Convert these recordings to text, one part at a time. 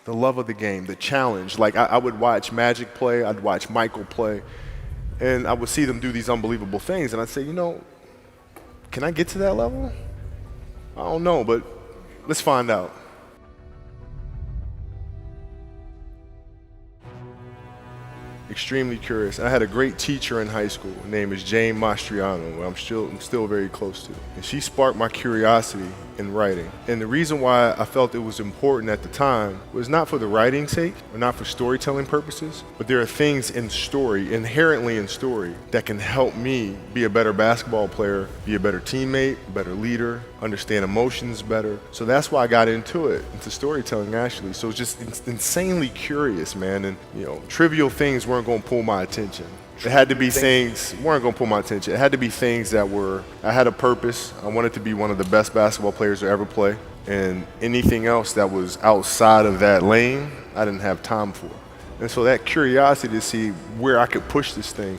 the love of the game, the challenge. Like I would watch Magic play, I'd watch Michael play, and I would see them do these unbelievable things, and I'd say, can I get to that level? I don't know, but let's find out. Extremely curious. I had a great teacher in high school. Her name is Jane Mastriano, who I'm still very close to. And she sparked my curiosity in writing. And the reason why I felt it was important at the time was not for the writing's sake, or not for storytelling purposes, but there are things in story, inherently in story, that can help me be a better basketball player, be a better teammate, a better leader, understand emotions better. So that's why I got into storytelling actually. So it's just insanely curious, man. And trivial things weren't going to pull my attention. It had to be things weren't going to pull my attention. It had to be things that I had a purpose. I wanted to be one of the best basketball players to ever play. And anything else that was outside of that lane, I didn't have time for. And so that curiosity to see where I could push this thing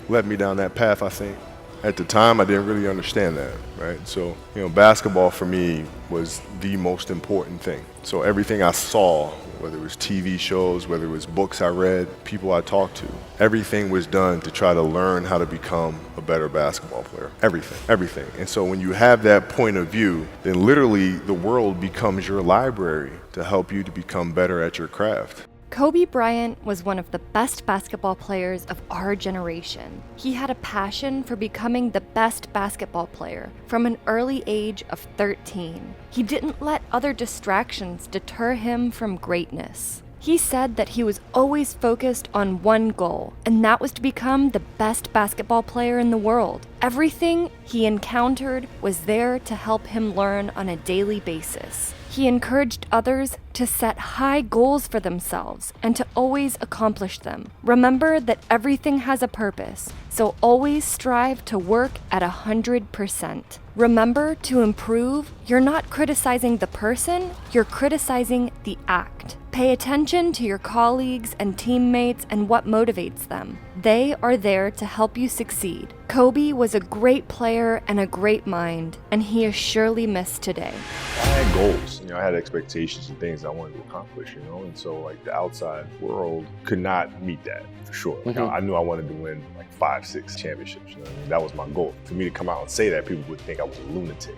led me down that path, I think. At the time, I didn't really understand that, right? So, basketball for me was the most important thing. So everything I saw, whether it was TV shows, whether it was books I read, people I talked to, everything was done to try to learn how to become a better basketball player. Everything. And so when you have that point of view, then literally the world becomes your library to help you to become better at your craft. Kobe Bryant was one of the best basketball players of our generation. He had a passion for becoming the best basketball player from an early age of 13. He didn't let other distractions deter him from greatness. He said that he was always focused on one goal, and that was to become the best basketball player in the world. Everything he encountered was there to help him learn on a daily basis. He encouraged others to set high goals for themselves and to always accomplish them. Remember that everything has a purpose, so always strive to work at 100%. Remember to improve. You're not criticizing the person, you're criticizing the act. Pay attention to your colleagues and teammates and what motivates them. They are there to help you succeed. Kobe was a great player and a great mind, and he is surely missed today. I had goals, I had expectations and things I wanted to accomplish, and so the outside world could not meet that for sure. I knew I wanted to win 5-6 championships. That was my goal. For me to come out and say that, people would think I was a lunatic.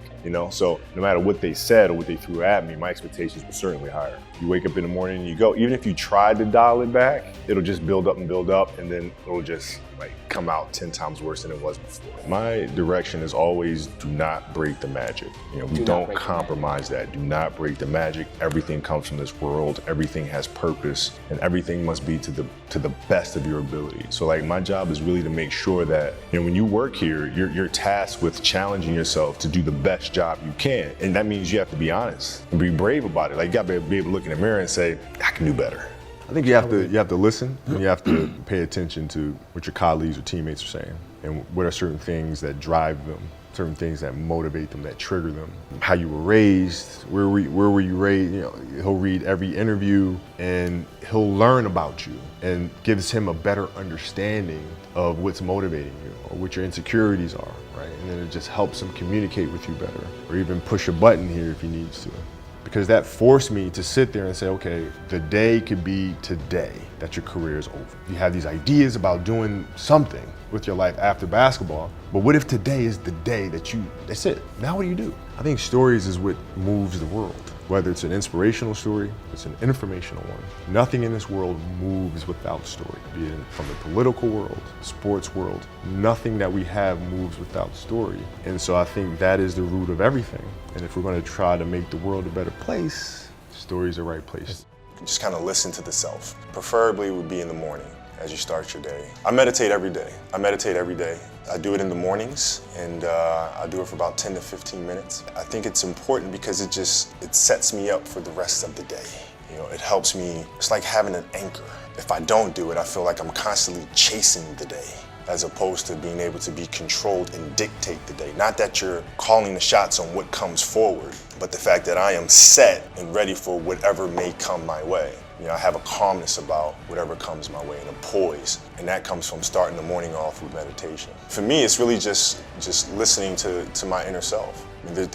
So no matter what they said or what they threw at me, my expectations were certainly higher. You wake up in the morning and you go, even if you tried to dial it back, it'll just build up, and then it'll just come out 10 times worse than it was before. My direction is always do not break the magic. We don't compromise that. Do not break the magic. Everything comes from this world. Everything has purpose, and everything must be to the best of your ability. So my job is really to make sure that when you work here, you're tasked with challenging yourself to do the best job you can, and that means you have to be honest and be brave about it. You got to be able to look in the mirror and say, I can do better. I think you have to listen, and you have to pay attention to what your colleagues or teammates are saying, and what are certain things that drive them, certain things that motivate them, that trigger them. How you were raised, where were you raised? He'll read every interview, and he'll learn about you, and gives him a better understanding of what's motivating you, or what your insecurities are, right? And then it just helps him communicate with you better, or even push a button here if he needs to. Because that forced me to sit there and say, okay, the day could be today that your career is over. You have these ideas about doing something with your life after basketball, but what if today is the day that's it? Now what do you do? I think stories is what moves the world. Whether it's an inspirational story, it's an informational one. Nothing in this world moves without story, be it from the political world, sports world. Nothing that we have moves without story. And so I think that is the root of everything. And if we're going to try to make the world a better place, story is the right place. Just kind of listen to the self. Preferably would be in the morning as you start your day. I meditate every day. I do it in the mornings, and I do it for about 10 to 15 minutes. I think it's important because it sets me up for the rest of the day. It helps me. It's like having an anchor. If I don't do it, I feel like I'm constantly chasing the day. as opposed to being able to be controlled and dictate the day. Not that you're calling the shots on what comes forward, but the fact that I am set and ready for whatever may come my way. You know, I have a calmness about whatever comes my way and a poise, and that comes from starting the morning off with meditation. For me, it's really just listening to my inner self. I mean,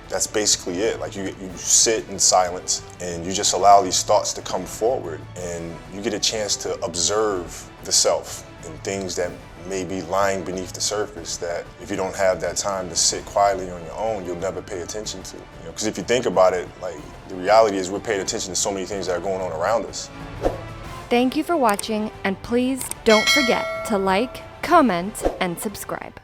that's basically it. Like you sit in silence and you just allow these thoughts to come forward, and you get a chance to observe the self and things that may be lying beneath the surface that if you don't have that time to sit quietly on your own, you'll never pay attention to. You know, because if you think about it, like the reality is we're paying attention to so many things that are going on around us. Thank you for watching, and please don't forget to like, comment, and subscribe.